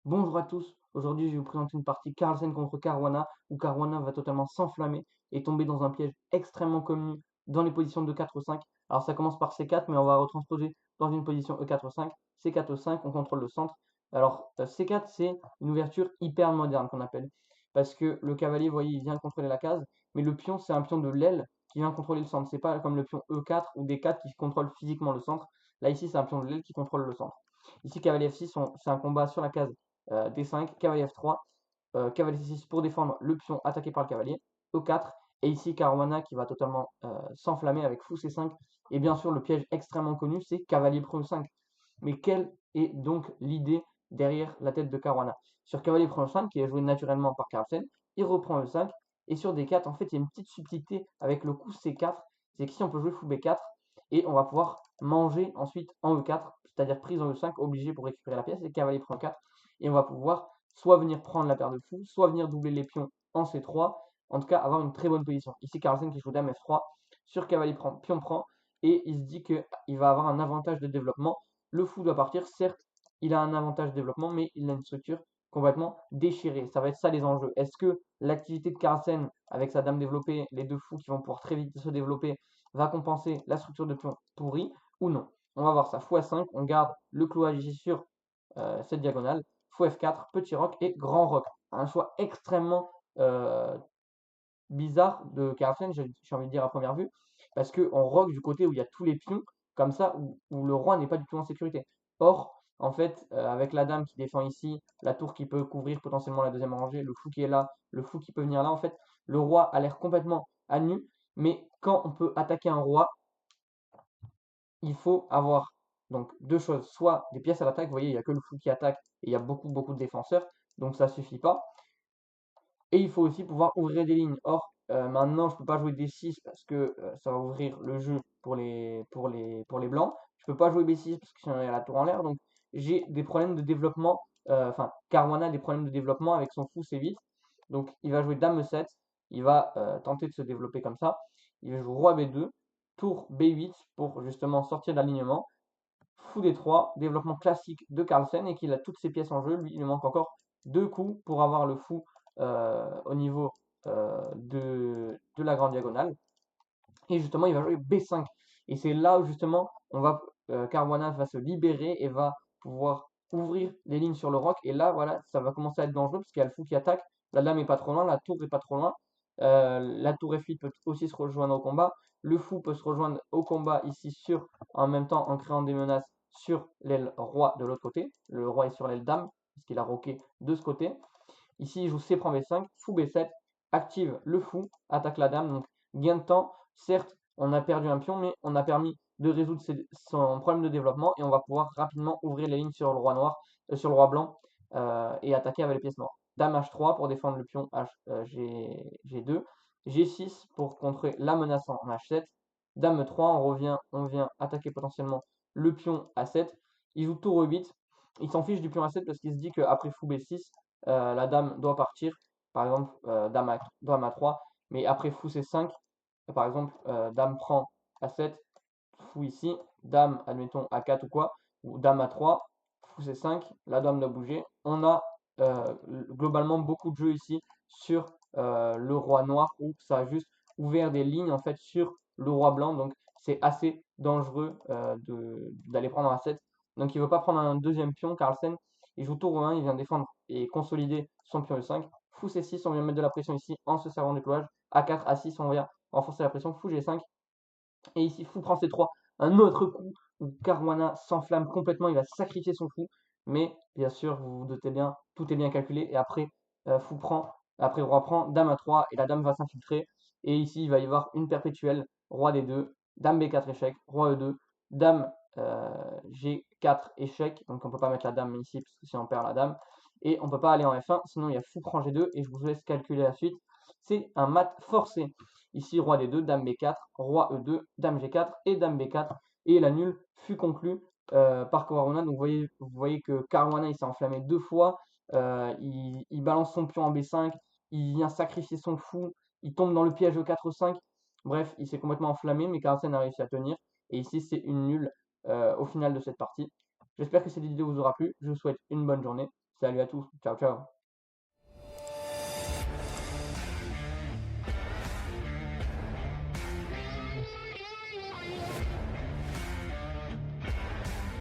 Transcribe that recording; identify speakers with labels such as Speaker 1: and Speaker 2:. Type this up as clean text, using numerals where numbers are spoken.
Speaker 1: Bonjour à tous, aujourd'hui je vais vous présenter une partie Carlsen contre Caruana, où Caruana va totalement s'enflammer et tomber dans un piège extrêmement connu dans les positions de 4 ou 5. Alors ça commence par C4, mais on va retransposer dans une position E4 ou 5. C4 ou 5, on contrôle le centre. Alors C4 c'est une ouverture hyper moderne qu'on appelle, parce que le cavalier, vous voyez, il vient contrôler la case, mais le pion c'est un pion de l'aile qui vient contrôler le centre. C'est pas comme le pion E4 ou D4 qui contrôle physiquement le centre. Là ici c'est un pion de l'aile qui contrôle le centre. Ici cavalier F6, c'est un combat sur la case D5, cavalier F3, cavalier C6 pour défendre le pion attaqué par le cavalier, E4, et ici Caruana qui va totalement s'enflammer avec fou C5, et bien sûr le piège extrêmement connu c'est cavalier prend E5. Mais quelle est donc l'idée derrière la tête de Caruana? Sur cavalier prend E5, qui est joué naturellement par Carlsen, il reprend E5, et sur D4, en fait, il y a une petite subtilité avec le coup C4, c'est qu'ici on peut jouer fou B4, et on va pouvoir manger ensuite en E4, c'est-à-dire prise en E5, obligé pour récupérer la pièce, et cavalier prend 4, et on va pouvoir soit venir prendre la paire de fous, soit venir doubler les pions en C3, en tout cas avoir une très bonne position. Ici Carlsen qui joue dame F3, sur cavalier prend, pion prend, et il se dit qu'il va avoir un avantage de développement. Le fou doit partir, certes, il a un avantage de développement, mais il a une structure complètement déchirée. Ça va être ça les enjeux. Est-ce que l'activité de Carlsen avec sa dame développée, les deux fous qui vont pouvoir très vite se développer, va compenser la structure de pion pourrie ou non? On va voir ça. Fou A5, on garde le clouage ici sur cette diagonale. Fou F4, petit roc et grand roc. Un choix extrêmement bizarre de Carlsen, j'ai envie de dire à première vue, parce qu'on rock du côté où il y a tous les pions, comme ça, où le roi n'est pas du tout en sécurité. Or, en fait, avec la dame qui défend ici, la tour qui peut couvrir potentiellement la deuxième rangée, le fou qui est là, le fou qui peut venir là, en fait, le roi a l'air complètement à nu, mais quand on peut attaquer un roi, il faut avoir donc deux choses, soit des pièces à l'attaque, vous voyez, il n'y a que le fou qui attaque et il y a beaucoup de défenseurs, donc ça suffit pas. Et il faut aussi pouvoir ouvrir des lignes. Or, maintenant, je ne peux pas jouer D6 parce que ça va ouvrir le jeu pour les blancs. Je ne peux pas jouer B6 parce que sinon il y a la tour en l'air. Donc, j'ai des problèmes de développement. Enfin, Caruana a des problèmes de développement avec son fou C8. Donc, il va jouer Dame E7. Il va tenter de se développer comme ça. Il va jouer Roi B2, Tour B8 pour justement sortir de l'alignement. Fou D3, développement classique de Carlsen et qu'il a toutes ses pièces en jeu. Lui, il lui manque encore deux coups pour avoir le fou au niveau de la grande diagonale. Et justement, il va jouer B5. Et c'est là où justement, Caruana va se libérer et va pouvoir ouvrir les lignes sur le roc. Et là, voilà, ça va commencer à être dangereux parce qu'il y a le fou qui attaque. La dame est pas trop loin, la tour est pas trop loin. La tour F8 peut aussi se rejoindre au combat. Le fou peut se rejoindre au combat ici en même temps en créant des menaces sur l'aile roi de l'autre côté. Le roi est sur l'aile dame parce qu'il a roqué de ce côté. Ici, il joue C prend B5, fou B7, active le fou, attaque la dame. Donc, gain de temps. Certes, on a perdu un pion, mais on a permis de résoudre son problème de développement et on va pouvoir rapidement ouvrir les lignes sur le roi noir, sur le roi blanc et attaquer avec les pièces noires. Dame H3 pour défendre le pion G2, G6 pour contrer la menace en H7, Dame 3, on vient attaquer potentiellement le pion A7. Il joue tour E8, il s'en fiche du pion A7 parce qu'il se dit qu'après fou B6, la dame doit partir, par exemple dame A3, mais après fou C5, par exemple dame prend A7, fou ici, dame admettons A4 ou quoi, ou dame A3, fou C5, la dame doit bouger. On a globalement beaucoup de jeux ici sur le roi noir où ça a juste ouvert des lignes en fait sur le roi blanc, donc c'est assez dangereux d'aller prendre A7. Donc il ne veut pas prendre un deuxième pion, Carlsen, il joue tour E1, il vient défendre et consolider son pion E5. Fou C6, on vient mettre de la pression ici en se servant du clouage. A4, A6, on vient renforcer la pression. Fou G5. Et ici, fou prend C3. Un autre coup où Caruana s'enflamme complètement. Il va sacrifier son fou. Mais bien sûr, vous vous doutez bien, tout est bien calculé. Et après, fou prend. Après, roi prend. Dame A3. Et la dame va s'infiltrer. Et ici, il va y avoir une perpétuelle. Roi D2. Dame B4 échec. Roi E2. Dame G4 échec. Donc on ne peut pas mettre la dame ici parce que si on perd la dame. Et on ne peut pas aller en F1. Sinon, il y a fou prend G2. Et je vous laisse calculer la suite. C'est un mat forcé. Ici, roi D2, dame B4, roi E2, dame G4 et dame B4. Et la nulle fut conclue par Caruana. Donc vous voyez que Caruana il s'est enflammé deux fois. Il balance son pion en B5. Il vient sacrifier son fou. Il tombe dans le piège E4-5. Bref, il s'est complètement enflammé, mais Carlsen a réussi à tenir. Et ici, c'est une nulle au final de cette partie. J'espère que cette vidéo vous aura plu. Je vous souhaite une bonne journée. Salut à tous. Ciao, ciao.